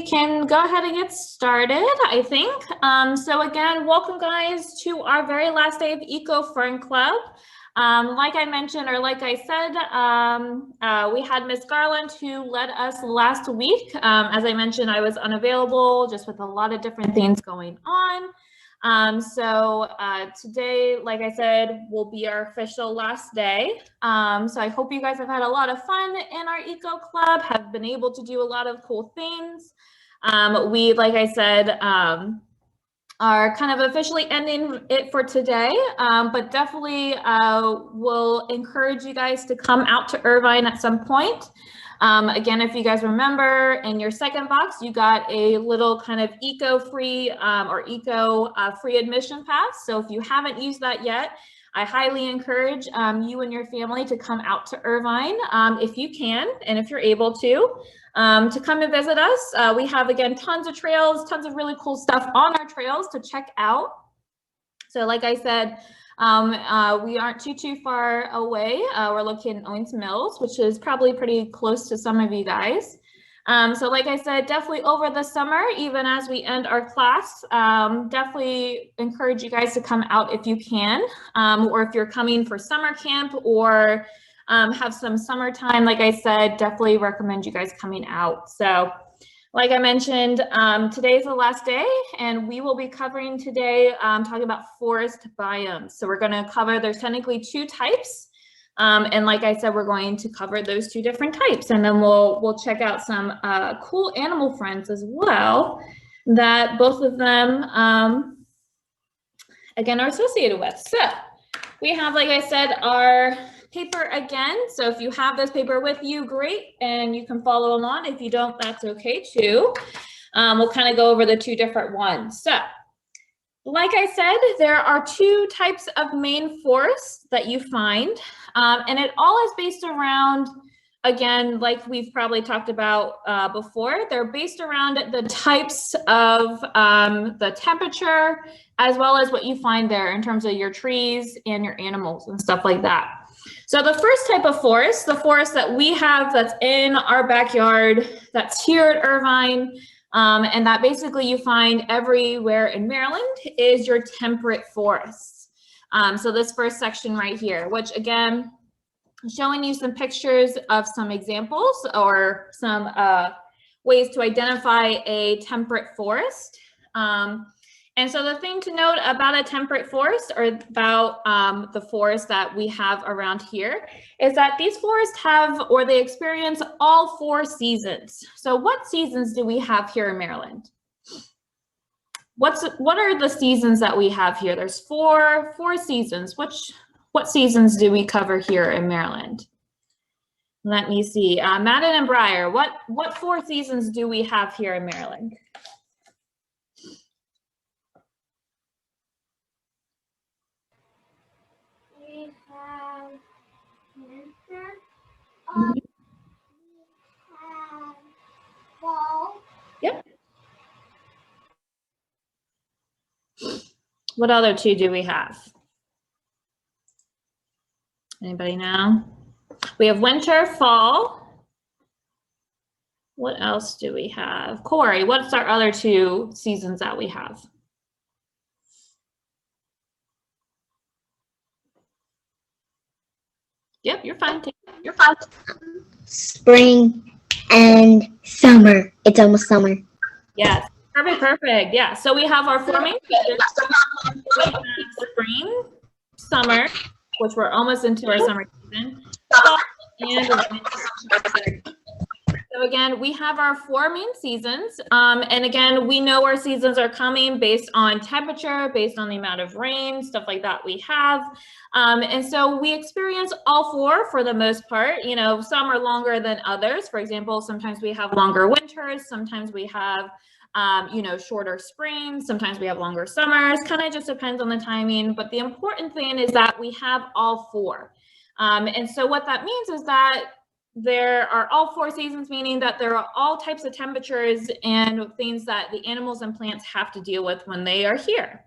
can go ahead and get started, I think. So again, welcome guys to our very last day of Eco Fern Club. Like I mentioned, or like I said, we had Miss Garland who led us last week. As I mentioned, I was unavailable just with a lot of different things going on. Today, like I said, will be our official last day. So I hope you guys have had a lot of fun in our Eco Club, have been able to do a lot of cool things. We, like I said, are kind of officially ending it for today, but definitely will encourage you guys to come out to Irvine at some point. Again, if you guys remember, in your second box, you got a little kind of eco-free or eco-free admission pass. So if you haven't used that yet, I highly encourage you and your family to come out to Irvine if you can and if you're able to come and visit us. We have, again, tons of trails, tons of really cool stuff on our trails to check out. So like I said, we aren't too far away. We're located in Owings Mills, which is probably pretty close to some of you guys. So like I said, definitely over the summer, even as we end our class, definitely encourage you guys to come out if you can, or if you're coming for summer camp or have some summertime, like I said, definitely recommend you guys coming out. So like I mentioned, today is the last day, and we will be covering today, talking about forest biomes. So we're going to cover, there's technically two types. And like I said, we're going to cover those two different types, and then we'll check out some cool animal friends as well that both of them, again, are associated with. So we have, like I said, our paper again. So if you have this paper with you, great, and you can follow along. If you don't, that's okay too. We'll kind of go over the two different ones. So like I said, there are two types of main forests that you find, and it all is based around, again, like we've probably talked about before, they're based around the types of the temperature, as well as what you find there in terms of your trees and your animals and stuff like that. So the first type of forest, the forest that we have that's in our backyard, that's here at Irvine, and that basically you find everywhere in Maryland, is your temperate forests. So this first section right here, which again, showing you some pictures of some examples or some ways to identify a temperate forest. And so the thing to note about a temperate forest, or about the forest that we have around here, is that these forests have, or they experience, all 4 seasons. So what seasons do we have here in Maryland? What are the seasons that we have here? There's four seasons. What seasons do we cover here in Maryland? Let me see. Madden and Breyer, what 4 seasons do we have here in Maryland? We have winter. Mhm. We have fall. Yep. What other 2 do we have? Anybody know? We have winter, fall. What else do we have? Corey, what's our other 2 seasons that we have? Yep, you're fine. You're fine. Spring and summer. It's almost summer. Yes, perfect. Yeah, so we have our 4 main seasons. We have spring, summer, which we're almost into our summer season, fall, and winter. So again, we have our 4 main seasons. And again, we know our seasons are coming based on temperature, based on the amount of rain, stuff like that we have. And so we experience all 4 for the most part. You know, some are longer than others. For example, sometimes we have longer winters, sometimes we have you know, shorter springs, sometimes we have longer summers, kind of just depends on the timing. But the important thing is that we have all 4. And so what that means is that there are all 4 seasons, meaning that there are all types of temperatures and things that the animals and plants have to deal with when they are here.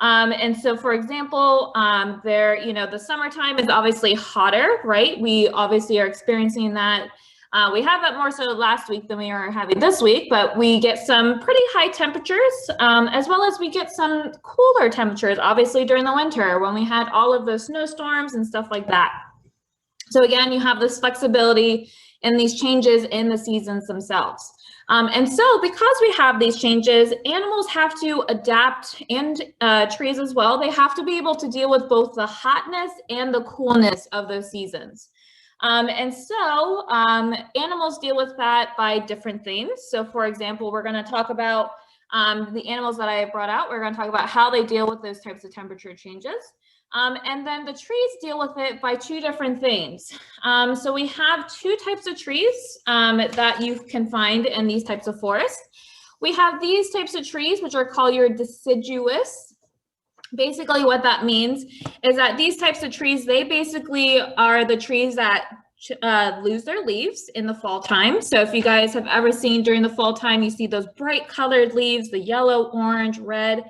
And so, for example, you know, the summertime is obviously hotter, right? We obviously are experiencing that We had that more so last week than we are having this week, but we get some pretty high temperatures, as well as we get some cooler temperatures, obviously during the winter when we had all of those snowstorms and stuff like that. So again, you have this flexibility in these changes in the seasons themselves. And so because we have these changes, animals have to adapt, and trees as well. They have to be able to deal with both the hotness and the coolness of those seasons. And so animals deal with that by different things. So for example, we're going to talk about the animals that I brought out. We're going to talk about how they deal with those types of temperature changes. And then the trees deal with it by two different things. So we have two types of trees that you can find in these types of forests. We have these types of trees, which are called your deciduous. Basically what that means is that these types of trees, they basically are the trees that lose their leaves in the fall time. So if you guys have ever seen during the fall time, you see those bright colored leaves, the yellow, orange, red,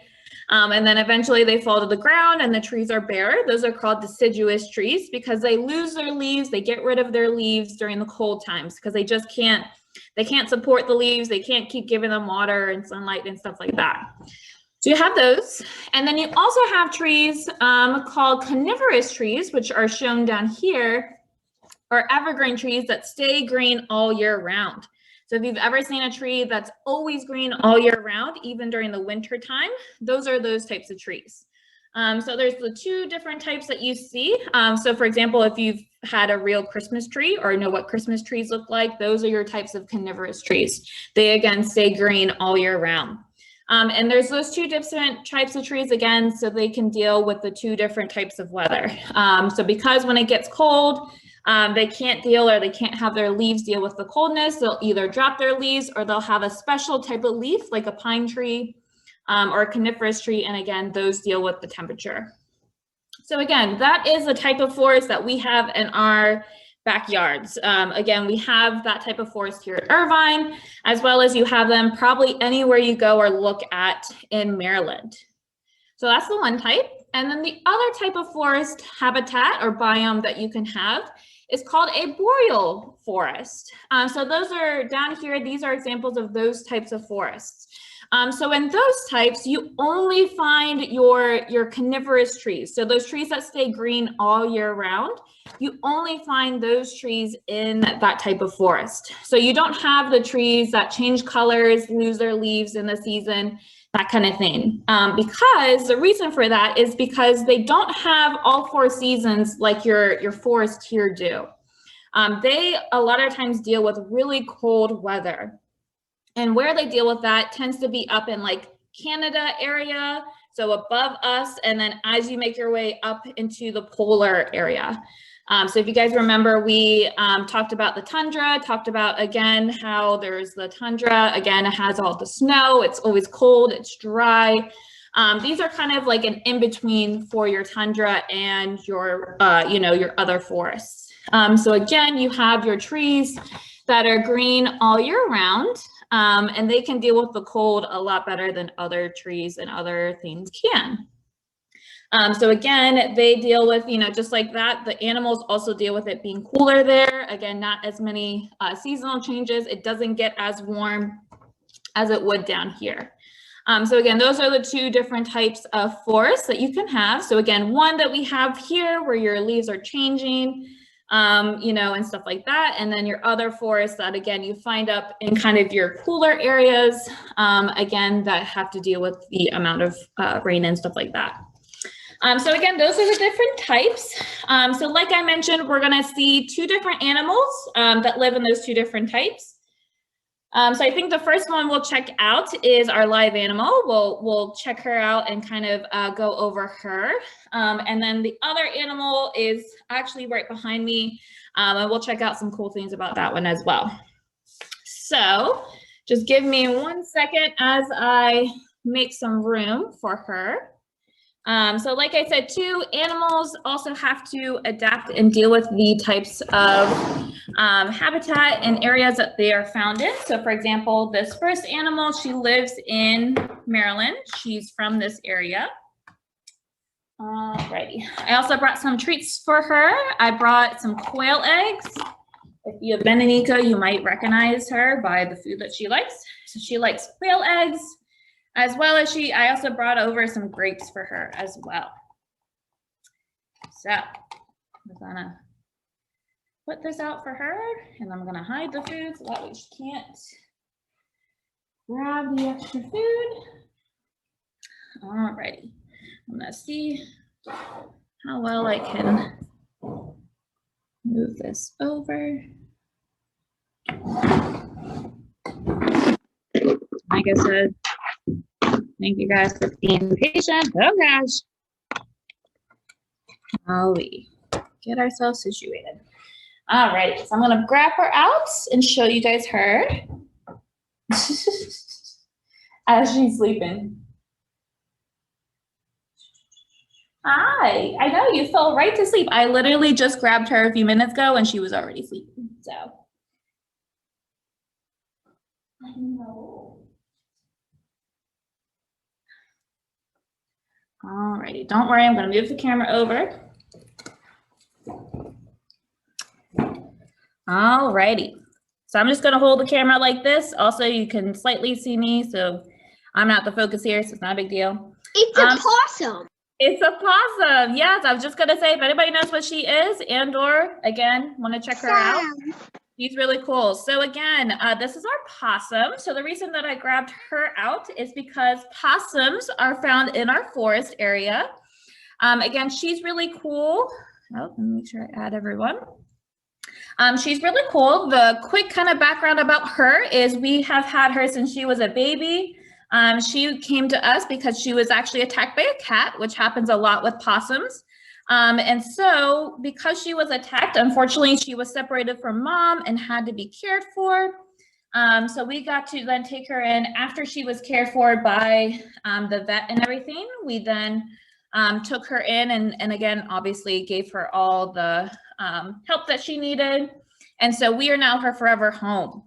and then eventually they fall to the ground and the trees are bare. Those are called deciduous trees because they lose their leaves, they get rid of their leaves during the cold times because they just can't support the leaves, they can't keep giving them water and sunlight and stuff like that. So you have those, and then you also have trees called coniferous trees, which are shown down here, or evergreen trees that stay green all year round. So if you've ever seen a tree that's always green all year round, even during the winter time, those are those types of trees. So there's the two different types that you see. So for example, if you've had a real Christmas tree or know what Christmas trees look like, those are your types of coniferous trees. They again stay green all year round. And there's those two different types of trees again, so they can deal with the two different types of weather. So because when it gets cold, they can't deal, or they can't have their leaves deal with the coldness, they'll either drop their leaves or they'll have a special type of leaf like a pine tree or a coniferous tree. And again, those deal with the temperature. So again, that is the type of forest that we have in our backyards. Again, we have that type of forest here at Irvine, as well as you have them probably anywhere you go or look at in Maryland. So that's the one type. And then the other type of forest habitat or biome that you can have is called a boreal forest. So those are down here, these are examples of those types of forests. So in those types, you only find your coniferous trees. So those trees that stay green all year round, you only find those trees in that type of forest. So you don't have the trees that change colors, lose their leaves in the season, that kind of thing. Because the reason for that is because they don't have all four seasons like your forest here do. They a lot of times deal with really cold weather. And where they deal with that tends to be up in like Canada area, so above us, and then as you make your way up into the polar area. So if you guys remember, we talked about the tundra, talked about again how there's the tundra, again it has all the snow, it's always cold, it's dry. These are kind of like an in-between for your tundra and your your other forests. So again, you have your trees that are green all year round. And they can deal with the cold a lot better than other trees and other things can. So again, they deal with, just like that, the animals also deal with it being cooler there. Again, not as many seasonal changes. It doesn't get as warm as it would down here. So again, those are the two different types of forests that you can have. So again, one that we have here where your leaves are changing, and stuff like that. And then your other forests that, again, you find up in kind of your cooler areas, again, that have to deal with the amount of rain and stuff like that. So again, those are the different types. So like I mentioned, we're gonna see two different animals that live in those two different types. So I think the first one we'll check out is our live animal. We'll check her out and kind of go over her. And then the other animal is actually right behind me. And we'll check out some cool things about that one as well. So just give me 1 second as I make some room for her. So like I said, too, animals also have to adapt and deal with the types of habitat and areas that they are found in. So for example, this first animal, she lives in Maryland. She's from this area. Alrighty. I also brought some treats for her. I brought some quail eggs, If you have been in eco, you might recognize her by the food that she likes. So she likes quail eggs, as well as I also brought over some grapes for her as well. So I'm gonna put this out for her, and I'm gonna hide the food so that way she can't grab the extra food. Alrighty, I'm gonna see how well I can move this over. Like I said, thank you guys for being patient. Oh gosh. While we get ourselves situated. All right, so I'm gonna grab her out and show you guys her as she's sleeping. Hi, I know you fell right to sleep. I literally just grabbed her a few minutes ago and she was already sleeping, so. I know. Alrighty, don't worry, I'm gonna move the camera over. Alrighty, so I'm just gonna hold the camera like this. Also, you can slightly see me, so I'm not the focus here, so it's not a big deal. It's a possum. It's a possum, yes. I was just gonna say, if anybody knows what she is and/or, again, wanna check her out. She's really cool. So again, this is our possum. So the reason that I grabbed her out is because possums are found in our forest area. Again, she's really cool. Oh, let me make sure I add everyone. She's really cool. The quick kind of background about her is we have had her since she was a baby. She came to us because she was actually attacked by a cat, which happens a lot with possums. And so because she was attacked, unfortunately, she was separated from mom and had to be cared for. So we got to then take her in after she was cared for by the vet and everything. We then took her in and again, obviously gave her all the help that she needed. And so we are now her forever home.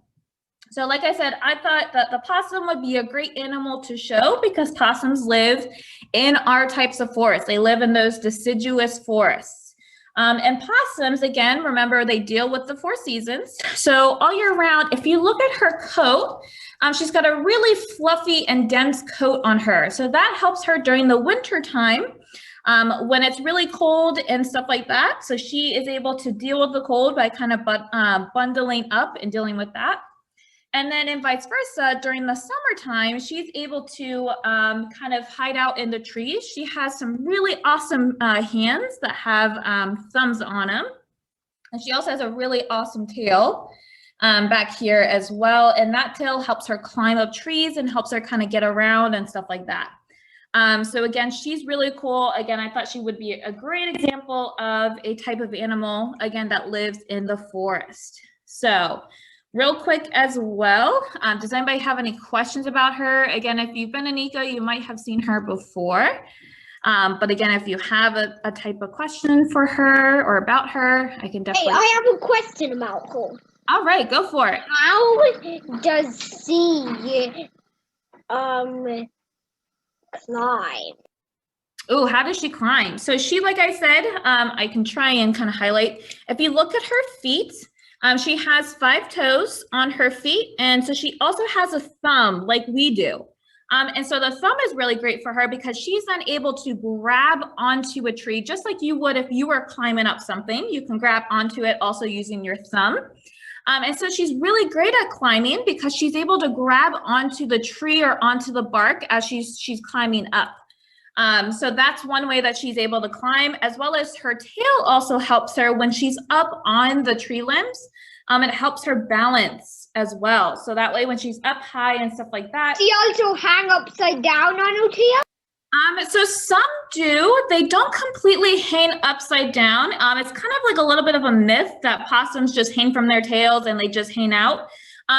So like I said, I thought that the possum would be a great animal to show because possums live in our types of forests. They live in those deciduous forests. And possums, again, remember they deal with the 4 seasons. So all year round, if you look at her coat, she's got a really fluffy and dense coat on her. So that helps her during the winter time when it's really cold and stuff like that. So she is able to deal with the cold by kind of bundling up and dealing with that. And then and vice versa, during the summertime, she's able to kind of hide out in the trees. She has some really awesome hands that have thumbs on them. And she also has a really awesome tail back here as well. And that tail helps her climb up trees and helps her kind of get around and stuff like that. So again, she's really cool. Again, I thought she would be a great example of a type of animal, again, that lives in the forest. So real quick as well, does anybody have any questions about her? Again, if you've been in eco, you might have seen her before. But again, if you have a type of question for her or about her, I can definitely. Hey, I have a question about her. All right, go for it. How does she climb? Oh, how does she climb? So she, like I said, I can try and kind of highlight. If you look at her feet, she has 5 toes on her feet, and so she also has a thumb like we do. And so the thumb is really great for her because she's then able to grab onto a tree just like you would if you were climbing up something. You can grab onto it also using your thumb. And so she's really great at climbing because she's able to grab onto the tree or onto the bark as she's climbing up. So that's one way that she's able to climb, as well as her tail also helps her when she's up on the tree limbs. It helps her balance as well. So that way when she's up high and stuff like that. She also hang upside down on her tail? So some do. They don't completely hang upside down. It's kind of like a little bit of a myth that possums just hang from their tails and they just hang out.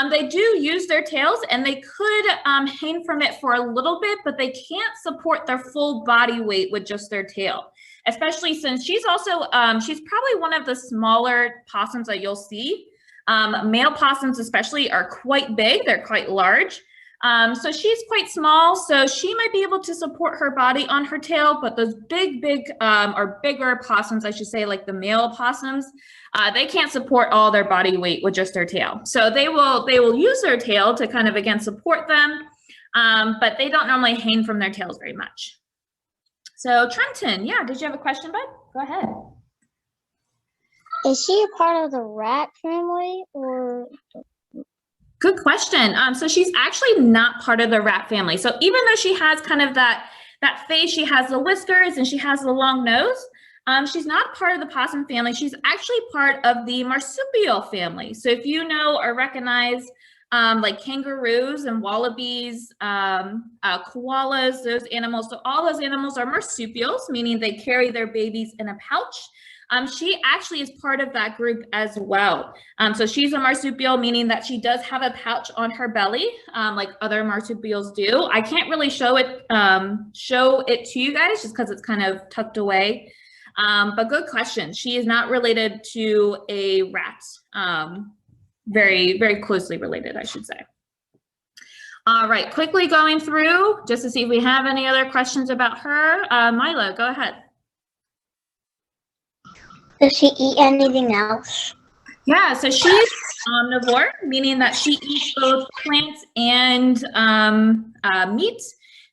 They do use their tails and they could hang from it for a little bit, but they can't support their full body weight with just their tail, especially since she's also, she's probably one of the smaller possums that you'll see. Male possums especially are quite big, they're quite large. So she's quite small, so she might be able to support her body on her tail, but those big, or bigger possums, I should say, like the male possums, they can't support all their body weight with just their tail. So they will use their tail to kind of, again, support them, but they don't normally hang from their tails very much. So Trenton, yeah, did you have a question, bud? Go ahead. Is she a part of the rat family or? Good question. So she's actually not part of the rat family. So even though she has kind of that face, she has the whiskers and she has the long nose, she's not part of the possum family. She's actually part of the marsupial family. So if you know or recognize like kangaroos and wallabies, koalas, those animals, so all those animals are marsupials, meaning they carry their babies in a pouch. She actually is part of that group as well. So she's a marsupial, meaning that she does have a pouch on her belly, like other marsupials do. I can't really show it to you guys just because it's kind of tucked away. But good question. She is not related to a rat. Very, very closely related, I should say. All right, quickly going through just to see if we have any other questions about her. Milo, go ahead. Does she eat anything else? Yeah, so she's omnivore, meaning that she eats both plants and meat.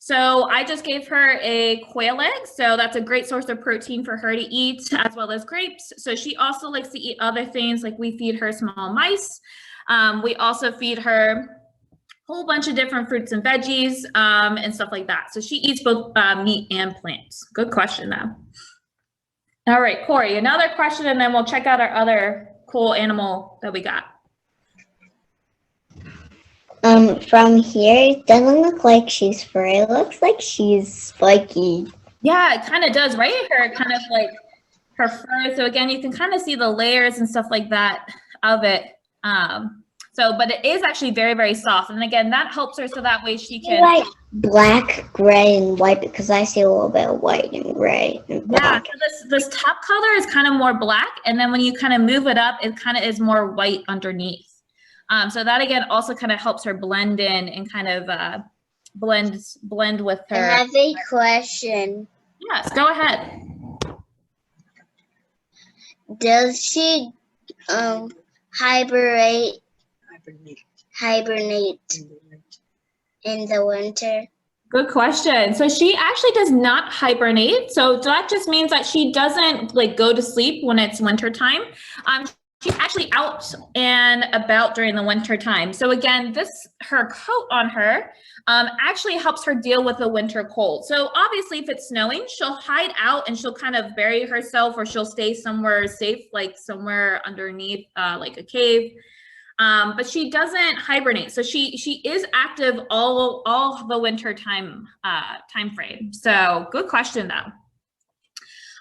So I just gave her a quail egg, so that's a great source of protein for her to eat, as well as grapes. So she also likes to eat other things, like we feed her small mice. We also feed her a whole bunch of different fruits and veggies and stuff like that. So she eats both meat and plants. Good question, though. All right, Corey, another question, and then we'll check out our other cool animal that we got. From here, it doesn't look like she's furry. It looks like she's spiky. Yeah, it kind of does, right? Her kind of like her fur. So again, you can kind of see the layers and stuff like that of it. But it is actually very, very soft. And again, that helps her so that way she can. Like black, gray, and white, because I see a little bit of white and gray and black. Yeah, so this top color is kind of more black. And then when you kind of move it up, it kind of is more white underneath. So that again also kind of helps her blend in and kind of blend with her. I have a question. Yes, go ahead. Does she hibernate in the winter? Good question. So she actually does not hibernate. So that just means that she doesn't like go to sleep when it's winter time. She's actually out and about during the winter time. So again, her coat on her actually helps her deal with the winter cold. So obviously if it's snowing, she'll hide out and she'll kind of bury herself, or she'll stay somewhere safe, like somewhere underneath like a cave. But she doesn't hibernate. So she is active all the winter time frame. So good question though.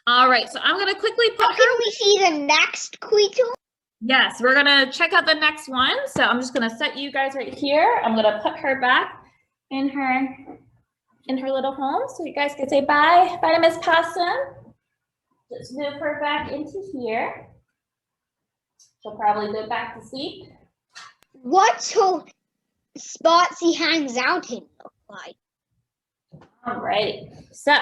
All right, so I'm gonna quickly put her. Can we see the next K-2? Yes, we're gonna check out the next one. So I'm just gonna set you guys right here. I'm gonna put her back in her little home, so you guys can say bye. Bye to Miss Possum. Just move her back into here. She'll probably go back to sleep. What's her spots he hangs out in look like? All right, so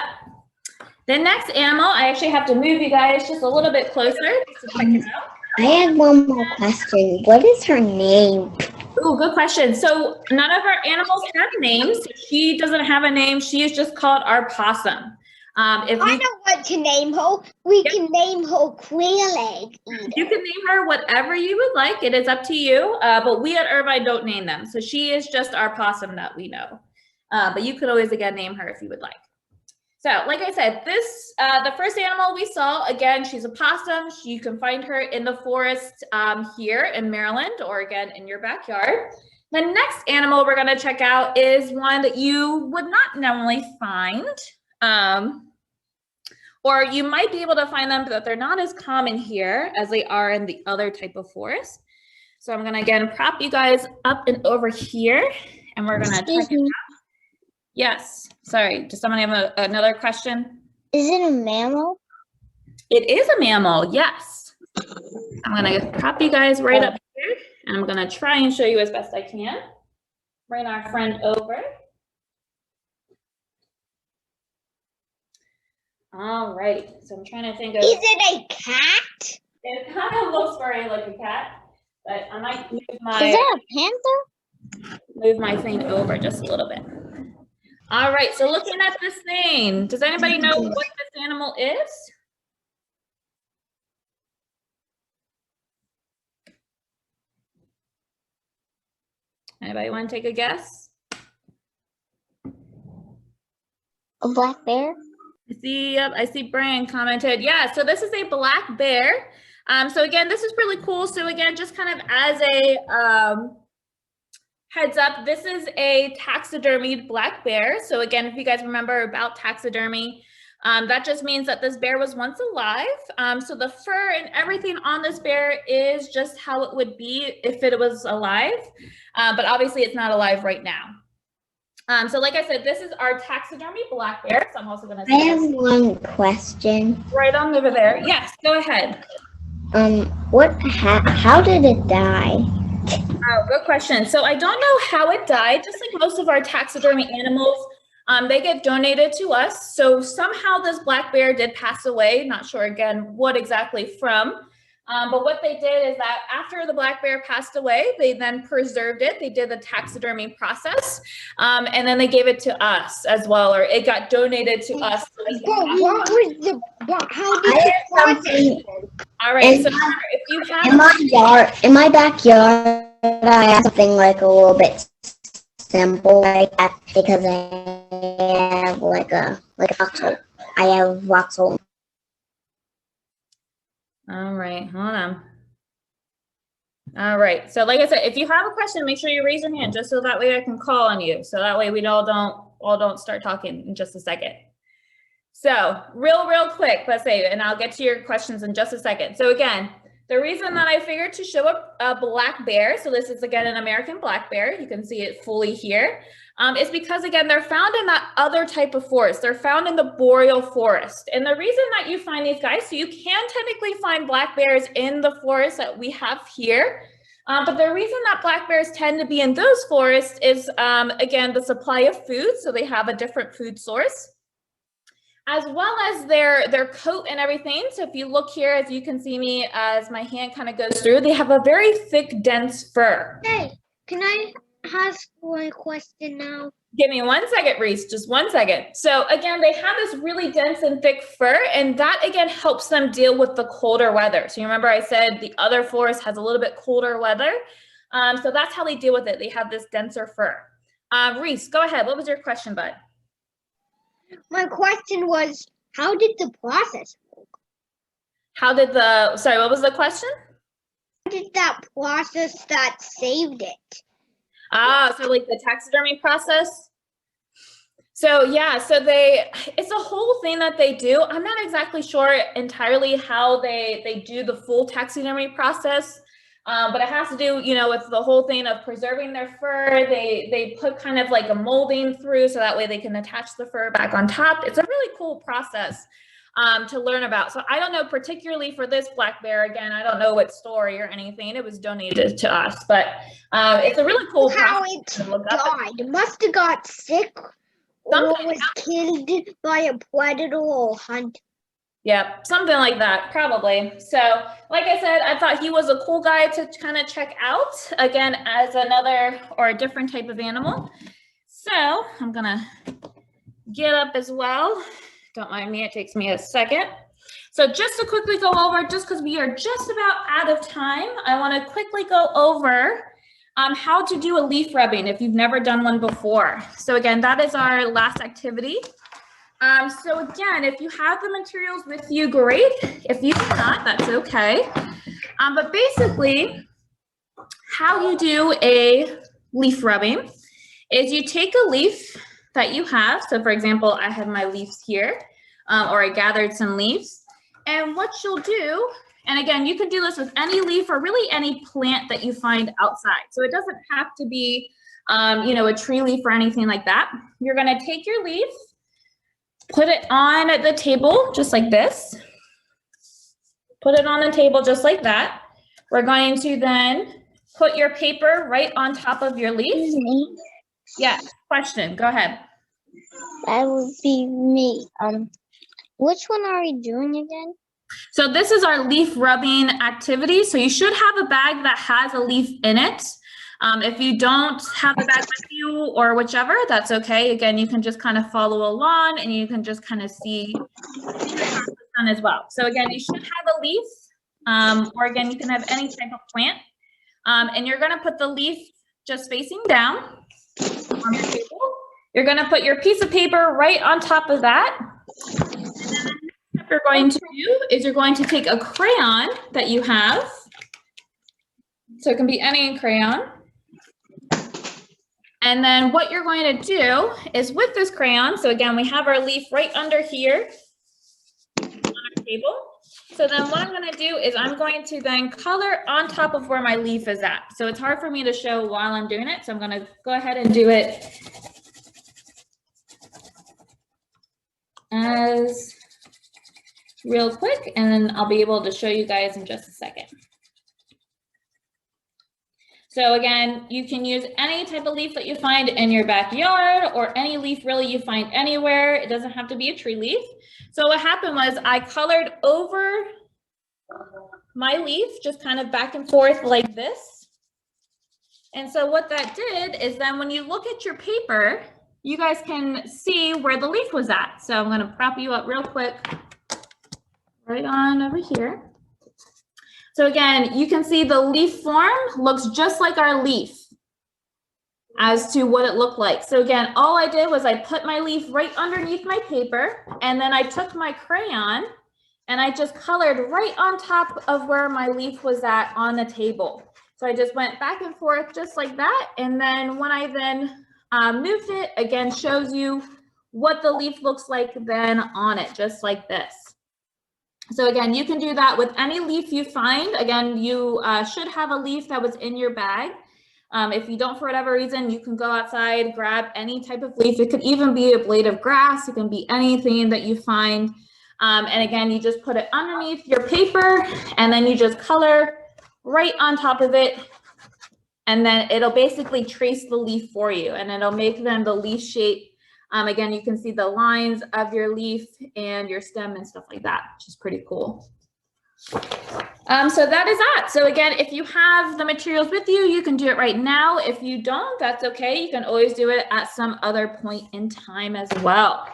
the next animal, I actually have to move you guys just a little bit closer to check it out. I have one more question. What is her name? Oh, good question. So none of our animals have names. She doesn't have a name. She is just called our possum. I know what to name her. We can name her Quail Egg. You can name her whatever you would like. It is up to you. But we at Irvine don't name them. So she is just our possum that we know. But you could always, again, name her if you would like. So like I said, the first animal we saw, again, she's a possum. You can find her in the forest here in Maryland, or again, in your backyard. The next animal we're gonna check out is one that you would not normally find, or you might be able to find them, but they're not as common here as they are in the other type of forest. So I'm gonna, again, prop you guys up and over here, and we're gonna check it out. Yes, sorry, does someone have another question? Is it a mammal? It is a mammal, yes. I'm gonna prop you guys right up here, and I'm gonna try and show you as best I can. bring our friend over. All right, so I'm trying to think of. Is it a cat? It kind of looks very like a cat, but I might move Is my, it a panther? move my thing over just a little bit. All right, so looking at this thing, does anybody know what this animal is? Anybody want to take a guess? A black bear? I see Brian commented. Yeah, so this is a black bear. So again, this is really cool. So again, just kind of as a heads up, this is a taxidermied black bear. So again, if you guys remember about taxidermy, that just means that this bear was once alive. So the fur and everything on this bear is just how it would be if it was alive. But obviously it's not alive right now. So like I said, this is our taxidermy black bear. So I'm also gonna say I have one question. right on over there. Yes, go ahead. How did it die? Oh, good question. So I don't know how it died, just like most of our taxidermy animals, they get donated to us. So somehow this black bear did pass away. Not sure again what exactly from. But what they did is that after the black bear passed away, they then preserved it. They did the taxidermy process, and then they gave it to us as well, or it got donated to us. So we can How did it something? all right. So if you have In my backyard, I have something like a little bit simple like that because I have like a foxhole. I have foxhole. all right, hold on. All right, so like I said, if you have a question, make sure you raise your hand just so that way I can call on you. So that way we all don't start talking in just a second. So real quick, let's say, and I'll get to your questions in just a second. So again, the reason that I figured to show up a black bear, so this is again an American black bear, you can see it fully here, is because again, they're found in that other type of forest. They're found in the boreal forest. And the reason that you find these guys, so you can technically find black bears in the forest that we have here, but the reason that black bears tend to be in those forests is, again, the supply of food, so they have a different food source, as well as their coat and everything. So if you look here, as you can see me, as my hand kind of goes through, they have a very thick, dense fur. Hey, can I ask one question now? Give me 1 second, Reese, just 1 second. So again, they have this really dense and thick fur, and that again helps them deal with the colder weather. So you remember I said the other forest has a little bit colder weather. So that's how they deal with it. They have this denser fur. Reese, go ahead. What was your question, bud? My question was, how did the process work? Sorry, what was the question? How did that process that saved it? So like the taxidermy process? So yeah, so it's a whole thing that they do. I'm not exactly sure entirely how they do the full taxidermy process. But it has to do, with the whole thing of preserving their fur. They put kind of like a molding through so that way they can attach the fur back on top. It's a really cool process to learn about. So I don't know particularly for this black bear, again, I don't know what story or anything. It was donated to us, but it's a really cool How process. it died. It must have got sick or was killed by a predator or hunt. Yep, something like that, probably. So, like I said, I thought he was a cool guy to kind of check out, again, as another or a different type of animal. So, I'm gonna get up as well. Don't mind me, it takes me a second. So just to quickly go over, just because we are just about out of time, I want to quickly go over how to do a leaf rubbing if you've never done one before. So again, that is our last activity. So again, if you have the materials with you, great. If you do not, that's okay. But basically, how you do a leaf rubbing is you take a leaf that you have. So for example, I have my leaves here, or I gathered some leaves. And what you'll do, and again, you can do this with any leaf or really any plant that you find outside. So it doesn't have to be, a tree leaf or anything like that. You're gonna take your leaf, put it on the table just like this. Put it on the table just like that. We're going to then put your paper right on top of your leaf. Yeah, question, go ahead. That would be me. Which one are we doing again? So this is our leaf rubbing activity. So you should have a bag that has a leaf in it. If you don't have the bag with you or whichever, that's okay. Again, you can just kind of follow along and you can just kind of see done as well. So again, you should have a leaf, or again, you can have any type of plant. And you're gonna put the leaf just facing down on the table. You're gonna put your piece of paper right on top of that. And then the next step you're going to do is you're going to take a crayon that you have. So it can be any crayon. And then what you're going to do is with this crayon, so again, we have our leaf right under here on our table. So then what I'm going to do is I'm going to then color on top of where my leaf is at. So it's hard for me to show while I'm doing it. So I'm going to go ahead and do it as real quick, and then I'll be able to show you guys in just a second. So again, you can use any type of leaf that you find in your backyard or any leaf really you find anywhere. It doesn't have to be a tree leaf. So what happened was I colored over my leaf, just kind of back and forth like this. And so what that did is then when you look at your paper, you guys can see where the leaf was at. So I'm going to prop you up real quick, right on over here. So again, you can see the leaf form looks just like our leaf as to what it looked like. So again, all I did was I put my leaf right underneath my paper, and then I took my crayon and I just colored right on top of where my leaf was at on the table. So I just went back and forth just like that. And then when I then moved it, again, shows you what the leaf looks like then on it, just like this. So again, you can do that with any leaf you find. Again, you should have a leaf that was in your bag. If you don't, for whatever reason, you can go outside, grab any type of leaf. It could even be a blade of grass. It can be anything that you find. And again, you just put it underneath your paper and then you just color right on top of it. And then it'll basically trace the leaf for you and it'll make then the leaf shape. Again, you can see the lines of your leaf and your stem and stuff like that, which is pretty cool. So that is that. So again, if you have the materials with you, you can do it right now. If you don't, that's okay. You can always do it at some other point in time as well.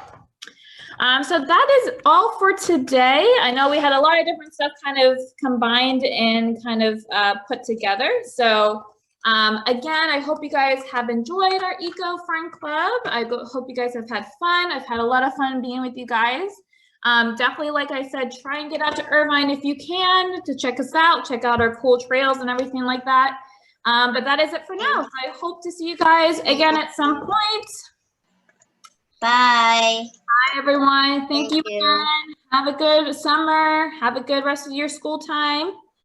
So that is all for today. I know we had a lot of different stuff kind of combined and kind of put together. So again, I hope you guys have enjoyed our Eco Friend Club. I hope you guys have had fun. I've had a lot of fun being with you guys. Definitely, like I said, try and get out to Irvine if you can to check us out, check out our cool trails and everything like that. But that is it for now. So I hope to see you guys again at some point. Bye. Bye, everyone. Thank you again. Have a good summer. Have a good rest of your school time.